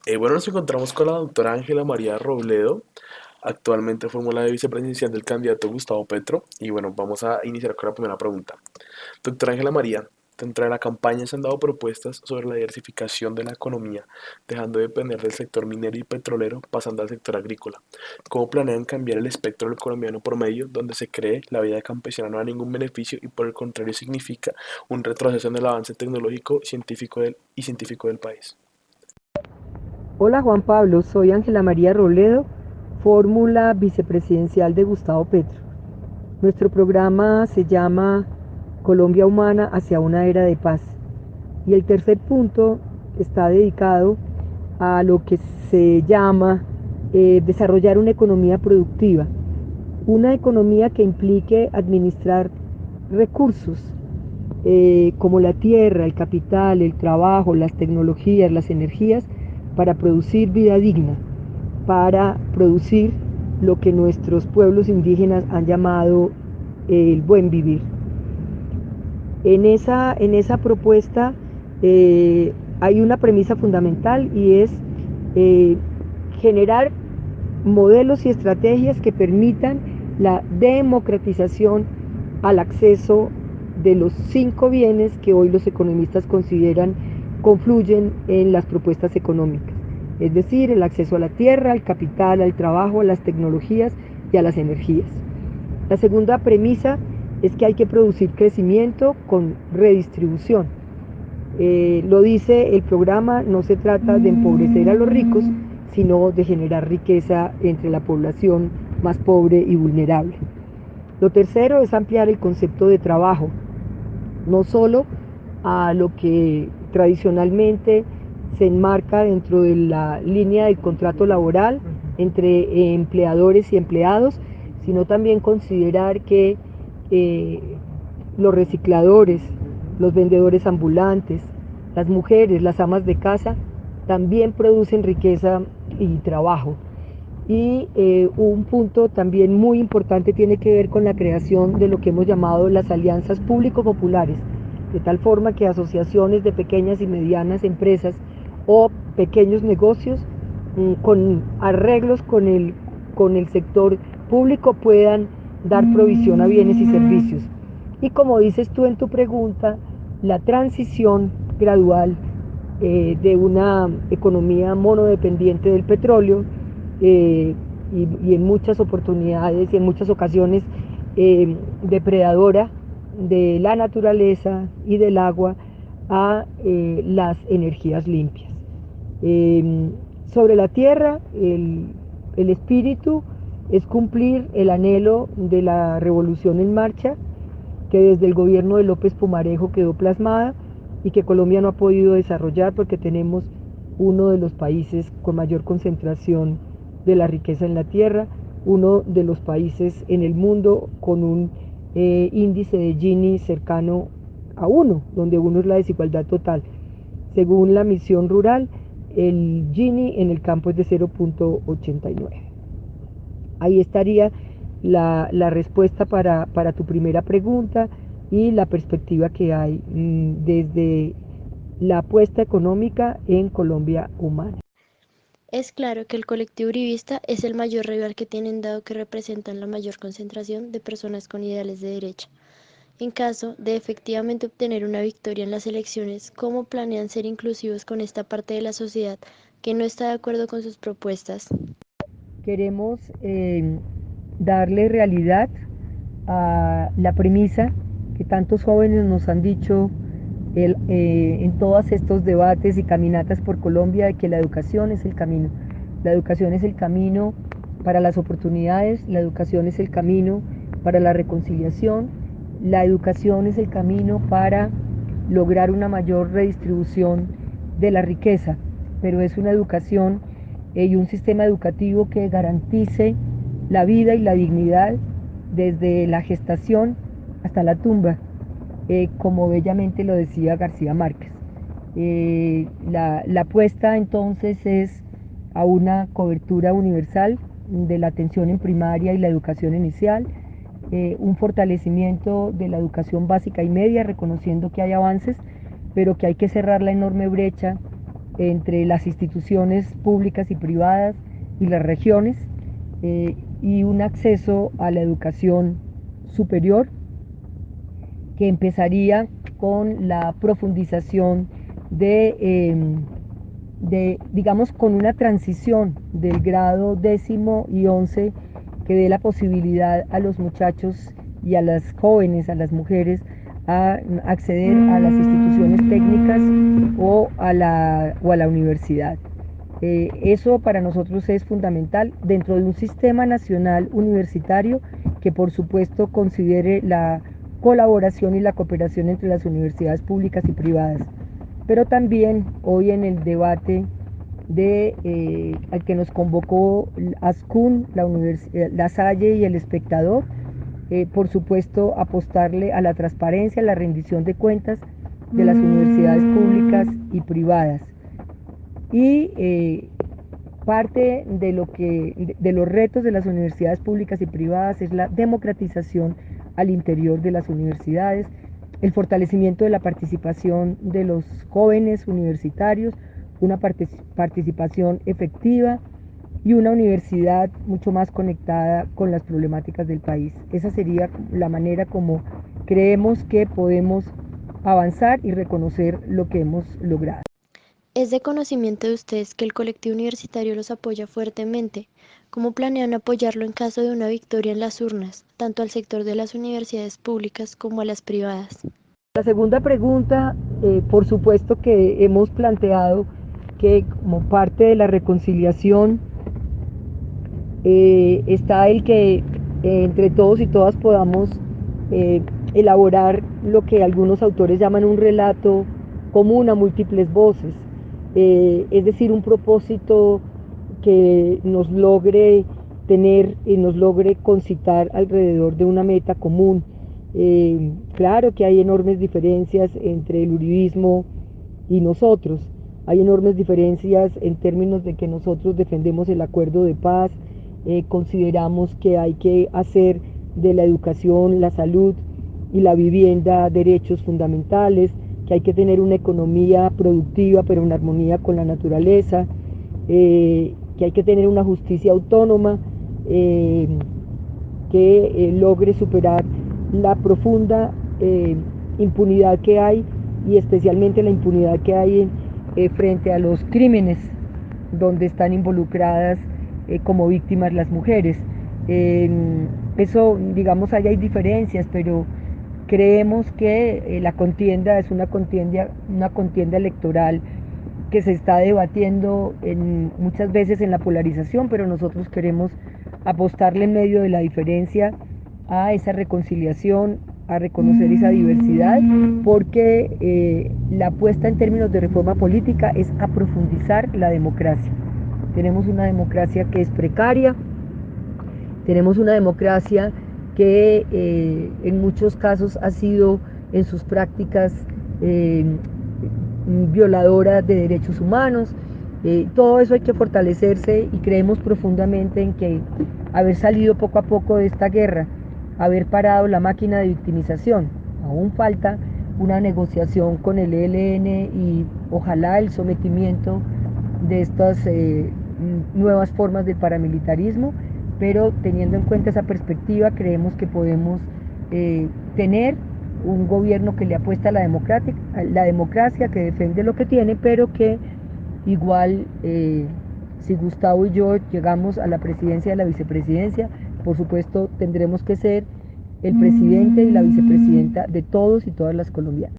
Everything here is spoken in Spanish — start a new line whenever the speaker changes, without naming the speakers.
Bueno, nos encontramos con la doctora Ángela María Robledo, actualmente fórmula de vicepresidencial del candidato Gustavo Petro. Y bueno, vamos a iniciar con la primera pregunta. Doctora Ángela María, dentro de la campaña se han dado propuestas sobre la diversificación de la economía, dejando de depender del sector minero y petrolero, pasando al sector agrícola. ¿Cómo planean cambiar el espectro del colombiano promedio, donde se cree la vida de campesino no da ningún beneficio y por el contrario significa un retroceso en el avance tecnológico científico del país?
Hola Juan Pablo, soy Ángela María Robledo, fórmula vicepresidencial de Gustavo Petro. Nuestro programa se llama Colombia Humana hacia una era de paz. Y el tercer punto está dedicado a lo que se llama desarrollar una economía productiva, una economía que implique administrar recursos como la tierra, el capital, el trabajo, las tecnologías, las energías, para producir vida digna, para producir lo que nuestros pueblos indígenas han llamado el buen vivir. En esa propuesta hay una premisa fundamental y es eh, generar modelos y estrategias que permitan la democratización al acceso de los 5 bienes que hoy los economistas consideran confluyen en las propuestas económicas, es decir, el acceso a la tierra, al capital, al trabajo, a las tecnologías y a las energías. La segunda premisa es que hay que producir crecimiento con redistribución. Lo dice el programa, no se trata de empobrecer a los ricos, sino de generar riqueza entre la población más pobre y vulnerable. Lo tercero es ampliar el concepto de trabajo, no solo a lo que tradicionalmente se enmarca dentro de la línea del contrato laboral entre empleadores y empleados, sino también considerar que eh, los recicladores, los vendedores ambulantes, las mujeres, las amas de casa, también producen riqueza y trabajo. Y un punto también muy importante tiene que ver con la creación de lo que hemos llamado las alianzas público-populares, de tal forma que asociaciones de pequeñas y medianas empresas o pequeños negocios con arreglos con el sector público puedan dar provisión a bienes y servicios. Y como dices tú en tu pregunta, la transición gradual de una economía monodependiente del petróleo eh, y en muchas oportunidades y en muchas ocasiones depredadora de la naturaleza y del agua a las energías limpias. Eh, Sobre la tierra, el espíritu es cumplir el anhelo de la revolución en marcha que desde el gobierno de López Pumarejo quedó plasmada y que Colombia no ha podido desarrollar porque tenemos uno de los países con mayor concentración de la riqueza en la tierra, uno de los países en el mundo con un índice de Gini cercano a 1, donde 1 es la desigualdad total. Según la misión rural, el Gini en el campo es de 0,89. Ahí estaría la respuesta para tu primera pregunta y la perspectiva que hay desde la apuesta económica en Colombia humana.
Es claro que el colectivo uribista es el mayor rival que tienen dado que representan la mayor concentración de personas con ideales de derecha. En caso de efectivamente obtener una victoria en las elecciones, ¿cómo planean ser inclusivos con esta parte de la sociedad que no está de acuerdo con sus propuestas?
Queremos darle realidad a la premisa que tantos jóvenes nos han dicho en todos estos debates y caminatas por Colombia de que la educación es el camino. La educación es el camino para las oportunidades, la educación es el camino para la reconciliación, la educación es el camino para lograr una mayor redistribución de la riqueza, pero es una educación y un sistema educativo que garantice la vida y la dignidad desde la gestación hasta la tumba, como bellamente lo decía García Márquez. La apuesta entonces es a una cobertura universal de la atención en primaria y la educación inicial, un fortalecimiento de la educación básica y media, reconociendo que hay avances, pero que hay que cerrar la enorme brecha entre las instituciones públicas y privadas y las regiones, y un acceso a la educación superior que empezaría con la profundización digamos, con una transición del grado 10º y 11º que dé la posibilidad a los muchachos y a las jóvenes, a las mujeres, a acceder a las instituciones técnicas o a la universidad. Eso para nosotros es fundamental dentro de un sistema nacional universitario que por supuesto considere la colaboración y la cooperación entre las universidades públicas y privadas. Pero también hoy en el debate al que nos convocó ASCUN, la Salle y El Espectador, por supuesto apostarle a la transparencia, a la rendición de cuentas de las universidades públicas y privadas. Y parte de los retos de las universidades públicas y privadas es la democratización al interior de las universidades, el fortalecimiento de la participación de los jóvenes universitarios, una participación efectiva y una universidad mucho más conectada con las problemáticas del país. Esa sería la manera como creemos que podemos avanzar y reconocer lo que hemos logrado.
Es de conocimiento de ustedes que el colectivo universitario los apoya fuertemente. ¿Cómo planean apoyarlo en caso de una victoria en las urnas, tanto al sector de las universidades públicas como a las privadas?
La segunda pregunta, por supuesto que hemos planteado que como parte de la reconciliación está el que entre todos y todas podamos elaborar lo que algunos autores llaman un relato común a múltiples voces, es decir, un propósito que nos logre tener y nos logre concitar alrededor de una meta común. Claro que hay enormes diferencias entre el uribismo y nosotros, hay enormes diferencias en términos de que nosotros defendemos el acuerdo de paz, consideramos que hay que hacer de la educación, la salud y la vivienda derechos fundamentales, que hay que tener una economía productiva pero en armonía con la naturaleza, que hay que tener una justicia autónoma que logre superar la profunda impunidad que hay y especialmente la impunidad que hay frente a los crímenes donde están involucradas como víctimas las mujeres. Eso, digamos, ahí hay diferencias, pero creemos que la contienda es una contienda electoral que se está debatiendo muchas veces en la polarización, pero nosotros queremos apostarle en medio de la diferencia a esa reconciliación, a reconocer esa diversidad, porque la apuesta en términos de reforma política es a profundizar la democracia. Tenemos una democracia que es precaria, tenemos una democracia que en muchos casos ha sido en sus prácticas violadora de derechos humanos. Todo eso hay que fortalecerse y creemos profundamente en que haber salido poco a poco de esta guerra, haber parado la máquina de victimización, aún falta una negociación con el ELN y ojalá el sometimiento de estas nuevas formas de paramilitarismo, pero teniendo en cuenta esa perspectiva creemos que podemos tener un gobierno que le apuesta a la democracia, que defiende lo que tiene, pero que igual si Gustavo y yo llegamos a la presidencia y a la vicepresidencia, por supuesto tendremos que ser el presidente y la vicepresidenta de todos y todas las colombianas.